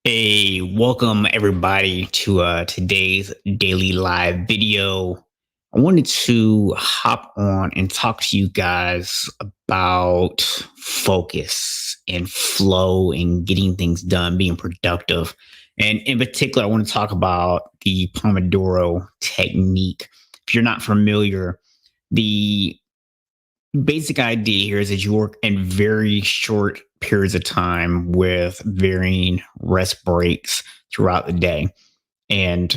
Hey, welcome everybody to today's daily live video. I wanted to hop on and talk to you guys about focus and flow and getting things done, being productive. And in particular, I want to talk about the Pomodoro technique. If you're not familiar, the basic idea here is that you work in very short periods of time with varying rest breaks throughout the day. And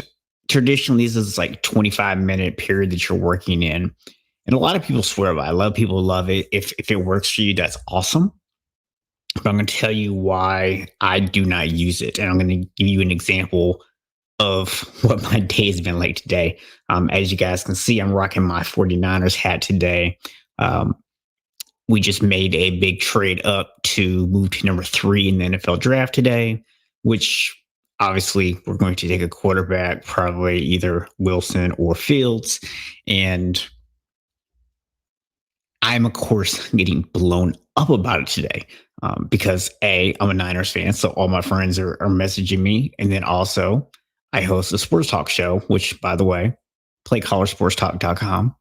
traditionally, this is like 25-minute period that you're working in. And a lot of people swear by it. A lot of people love it. If it works for you, that's awesome. But I'm going to tell you why I do not use it. And I'm going to give you an example of what my day has been like today. As you guys can see, I'm rocking my 49ers hat today. Um, we just made a big trade up to move to number 3 in the NFL draft today, which obviously we're going to take a quarterback, probably either Wilson or Fields. And I'm, of course, getting blown up about it today because I'm a Niners fan. So all my friends are messaging me. And then also, I host a sports talk show, which, by the way, playcollarsportstalk.com,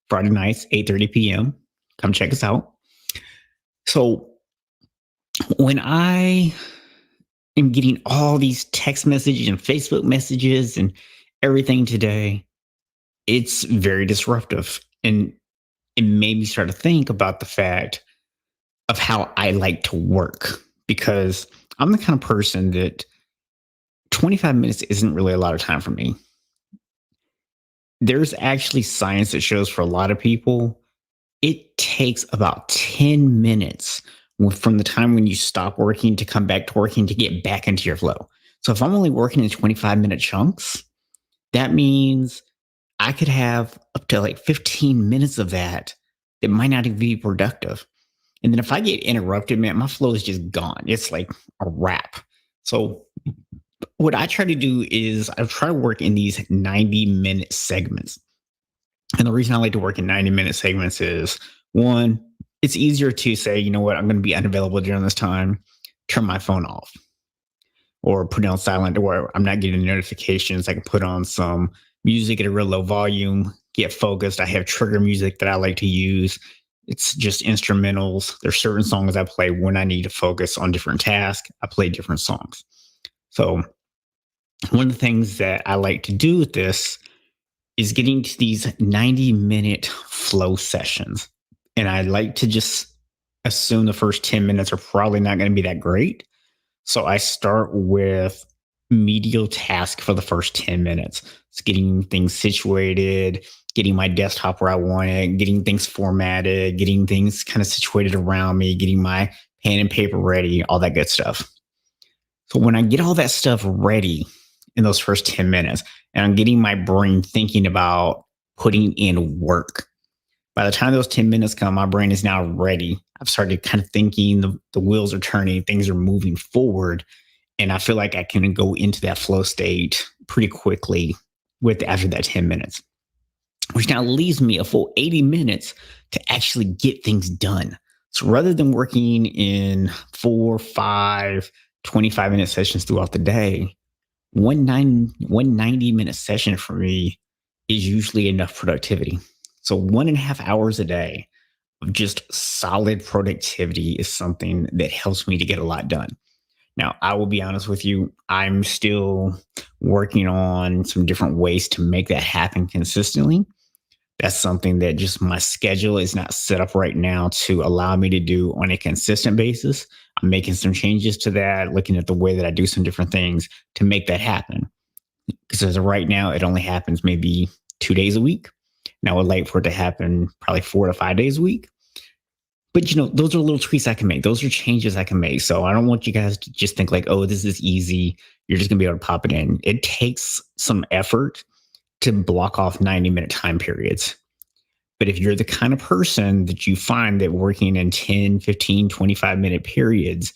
Friday nights, 8:30 p.m. Come check us out. So when I am getting all these text messages and Facebook messages and everything today, it's very disruptive. And it made me start to think about the fact of how I like to work because I'm the kind of person that 25 minutes isn't really a lot of time for me. There's actually science that shows for a lot of people, it takes about 10 minutes from the time when you stop working to come back to working to get back into your flow. So if I'm only working in 25-minute chunks, that means I could have up to like 15 minutes of that that might not even be productive. And then if I get interrupted, man, my flow is just gone. It's like a wrap. So what I try to do is I try to work in these 90-minute segments. And the reason I like to work in 90-minute segments is one, it's easier to say, you know what, I'm going to be unavailable during this time, turn my phone off or put it on silent where I'm not getting notifications. I can put on some music at a real low volume, get focused. I have trigger music that I like to use. It's just instrumentals. There's certain songs I play when I need to focus on different tasks. I play different songs. So one of the things that I like to do with this is getting to these 90-minute flow sessions. And I like to just assume the first 10 minutes are probably not going to be that great. So I start with medial task for the first 10 minutes. It's getting things situated, getting my desktop where I want it, getting things formatted, getting things kind of situated around me, getting my pen and paper ready, all that good stuff. So when I get all that stuff ready in those first 10 minutes, and I'm getting my brain thinking about putting in work, by the time those 10 minutes come, my brain is now ready. I've started kind of thinking, the wheels are turning, things are moving forward. And I feel like I can go into that flow state pretty quickly with after that 10 minutes, which now leaves me a full 80 minutes to actually get things done. So rather than working in 4, 5, 25-minute sessions throughout the day, one 90-minute session for me is usually enough productivity. So 1.5 hours a day of just solid productivity is something that helps me to get a lot done. Now, I will be honest with you, I'm still working on some different ways to make that happen consistently. That's something that just my schedule is not set up right now to allow me to do on a consistent basis. I'm making some changes to that, looking at the way that I do some different things to make that happen. Because as of right now, it only happens maybe 2 days a week. And I would like for it to happen probably 4 to 5 days a week. But those are little tweaks I can make. Those are changes I can make. So I don't want you guys to just think like, oh, this is easy. You're just gonna be able to pop it in. It takes some effort to block off 90-minute time periods. But if you're the kind of person that you find that working in 10, 15, 25-minute periods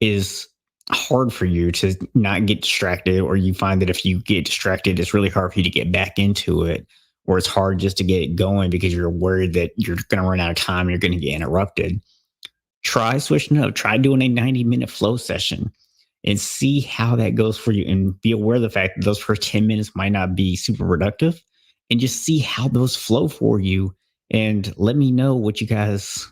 is hard for you to not get distracted, or you find that if you get distracted, it's really hard for you to get back into it, or it's hard just to get it going because you're worried that you're going to run out of time, you're going to get interrupted, try switching up, try doing a 90-minute flow session. and see how that goes for you. And be aware of the fact that those first 10 minutes might not be super productive. And just see how those flow for you. And let me know what you guys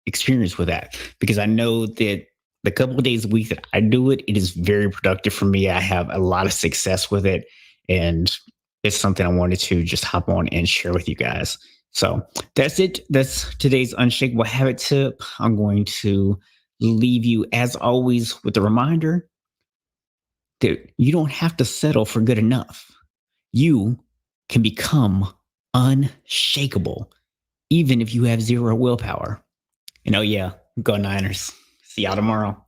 experience with that, because I know that the couple of days a week that I do it, it is very productive for me. I have a lot of success with it. And it's something I wanted to just hop on and share with you guys. So that's it. That's today's Unshakable Habit tip. I'm going to leave you, as always, with a reminder that you don't have to settle for good enough. You can become unshakable, even if you have zero willpower. And oh, yeah, go Niners. See y'all tomorrow.